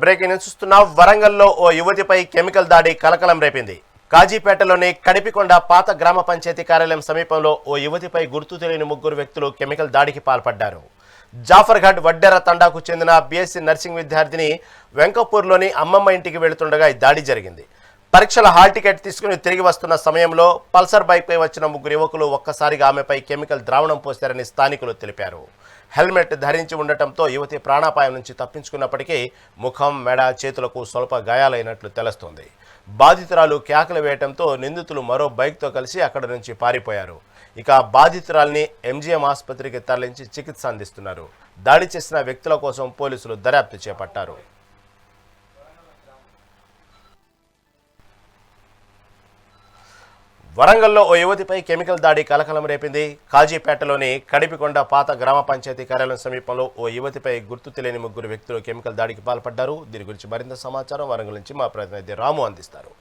Breaking news చూస్తున్నాం. వరంగల్లో ఓ యువతిపై chemical దాడి కలకలం రేపింది. కాజీపేటలోని కడిపికొండ పాత గ్రామ పంచాయతీ కార్యాలయం సమీపంలో ఓ యువతిపై గుర్తు తెలియని ముగ్గురు వ్యక్తులు కెమికల్ దాడికి పాల్పడ్డారు. జాఫర్ఘడ్ వడ్డెర తండాకు చెందిన బీఎస్సీ నర్సింగ్ విద్యార్థిని వెంకపూర్లోని అమ్మమ్మ ఇంటికి వెళుతుండగా ఈ దాడి జరిగింది. పరీక్షల హాల్ టికెట్ తీసుకుని తిరిగి వస్తున్న సమయంలో పల్సర్ బైక్పై వచ్చిన ముగ్గురు యువకులు ఒక్కసారిగా ఆమెపై కెమికల్ ద్రావణం పోశారని స్థానికులు తెలిపారు. హెల్మెట్ ధరించి ఉండటంతో యువతి ప్రాణాపాయం నుంచి తప్పించుకున్నప్పటికీ ముఖం, మెడ, చేతులకు స్వల్ప గాయాలైనట్లు తెలుస్తోంది. బాధితురాలు కేకలు వేయడంతో నిందితులు మరో బైక్తో కలిసి అక్కడి నుంచి పారిపోయారు. ఇక బాధితురాల్ని ఎంజీఎం ఆసుపత్రికి తరలించి చికిత్స అందిస్తున్నారు. దాడి చేసిన వ్యక్తుల కోసం పోలీసులు దర్యాప్తు చేపట్టారు. వరంగల్లో ఓ యువతిపై కెమికల్ దాడి కలకలం రేపింది. కాజీపేటలోని కడిపికొండ పాత గ్రామ పంచాయతీ కార్యాలయం సమీపంలో ఓ యువతిపై గుర్తు తెలియని ముగ్గురు వ్యక్తులు కెమికల్ దాడికి పాల్పడ్డారు. దీని గురించి మరింత సమాచారం వరంగల్ నుంచి మా ప్రతినిధి రాము అందిస్తారు.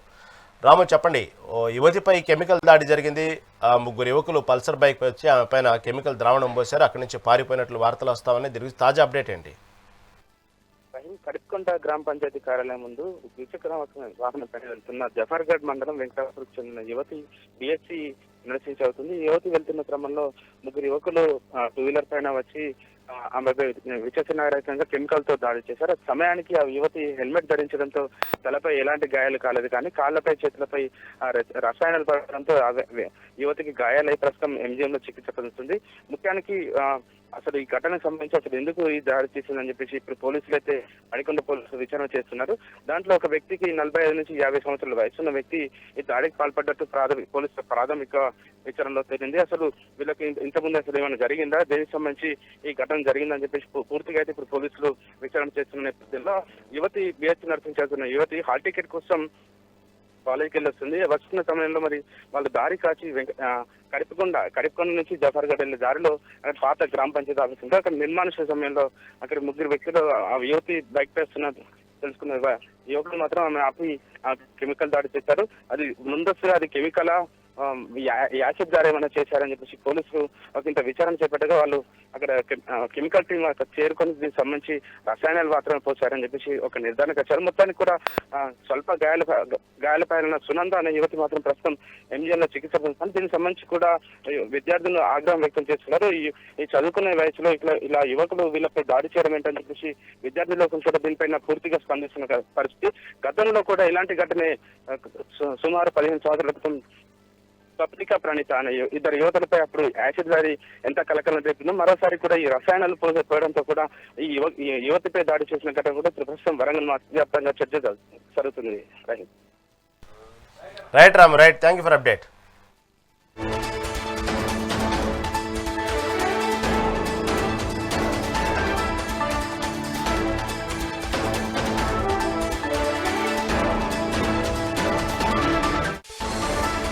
రాము, చెప్పండి. ఓ యువతిపై కెమికల్ దాడి జరిగింది. ఆ ముగ్గురు యువకులు పల్సర్ బైక్ వచ్చి ఆమె పైన కెమికల్ ద్రావణం పోశారు. అక్కడి నుంచి పారిపోయినట్లు వార్తలు వస్తామని దీని గురించి తాజా అప్డేట్ ఏంటి? కడిపికొండ గ్రామ పంచాయతీ కార్యాలయం ముందు ద్విచక్ర వాహనంపై వెళ్తున్న జఫర్గఢ్ మండలం వెంకటాపురకు చెందిన యువతి బీఎస్సీ నర్సింగ్ చదువుతుంది. ఈ యువతి వెళ్తున్న క్రమంలో ముగ్గురు యువకులు టూ వీలర్ పైన వచ్చి ఆమెపై విచక్షణారహితంగా కెమికల్ తో దాడి చేశారు. సమయానికి ఆ యువతి హెల్మెట్ ధరించడంతో తలపై ఎలాంటి గాయాలు కాలేదు, కానీ కాళ్లపై, చేతులపై రసాయనాలు పడడంతో యువతికి గాయాలై ప్రస్తుతం ఎంజీఎం లో చికిత్స పొందుతుంది. ముఖ్యానికి అసలు ఈ ఘటనకు సంబంధించి అసలు ఎందుకు ఈ దాడి చేసిందని చెప్పేసి ఇప్పుడు పోలీసులు అయితే మణికొండ పోలీసులు విచారణ చేస్తున్నారు. దాంట్లో ఒక వ్యక్తికి 45 నుంచి 50 సంవత్సరాల వయసున్న వ్యక్తి ఈ దాడికి పాల్పడ్డట్టు పోలీసుల ప్రాథమిక విచారణలో తేలింది. అసలు వీళ్ళకి ఇంతకుముందు అసలు ఏమైనా జరిగిందా, దేనికి సంబంధించి ఈ ఘటన జరిగిందని చెప్పేసి పూర్తిగా అయితే ఇప్పుడు పోలీసులు విచారణ చేస్తున్న నేపథ్యంలో యువతి బీఎస్సీ నర్సింగ్ చదువుతున్న యువతి హాల్ టికెట్ కోసం కాలేజీకి వెళ్ళి వస్తున్న సమయంలో మరి వాళ్ళు దారి కాచి కడిపికొండ నుంచి జఫర్గఢ్ వెళ్ళే దారిలో పాత గ్రామ పంచాయతీ ఆఫీస్ ఉంది. అక్కడ నిర్మానుష్య సమయంలో అక్కడ ముగ్గురు వ్యక్తులు ఆ యువతి బైక్ వేస్తున్న తెలుసుకున్న యువకులు మాత్రం ఆమె ఆపి కెమికల్ దాడి చేశారు. అది ముందస్తుగా అది కెమికల్ యాసిడ్ ద్వారా ఏమైనా చేశారని చెప్పేసి పోలీసులు ఇంత విచారణ చేపట్టగా వాళ్ళు అక్కడ కెమికల్ టీమ్ అక్కడ చేరుకొని దీనికి సంబంధించి రసాయనాలు మాత్రమే పోసారని చెప్పేసి ఒక నిర్ధారణకు వచ్చారు. మొత్తానికి కూడా స్వల్ప గాయాలపైన సునంద అనే యువతి మాత్రం ప్రస్తుతం ఎంజీఎం లో చికిత్స పొందుతుంది. దీనికి సంబంధించి కూడా విద్యార్థులు ఆగ్రహం వ్యక్తం చేస్తున్నారు. ఈ చదువుకునే వయసులో ఇలా యువకులు వీళ్ళపై దాడి చేయడం ఏంటని చెప్పేసి విద్యార్థుల కూడా దీనిపైన పూర్తిగా స్పందిస్తున్న పరిస్థితి. గతంలో కూడా ఇలాంటి ఘటనే సుమారు 15 సంవత్సరాల క్రితం స్వప్నిక ప్రణీత అనే ఇద్దరు యువతులపై అప్పుడు యాసిడ్ దాడి ఎంత కలకలం రేపిందో మరోసారి కూడా ఈ రసాయనాలు పోయడంతో కూడా ఈ యువతిపై దాడి చేసిన ఘటన కూడా ప్రస్తుతం వరంగల్ వ్యాప్తంగా చర్చ జరుగుతుంది. Right Ram, right. Thank you for update.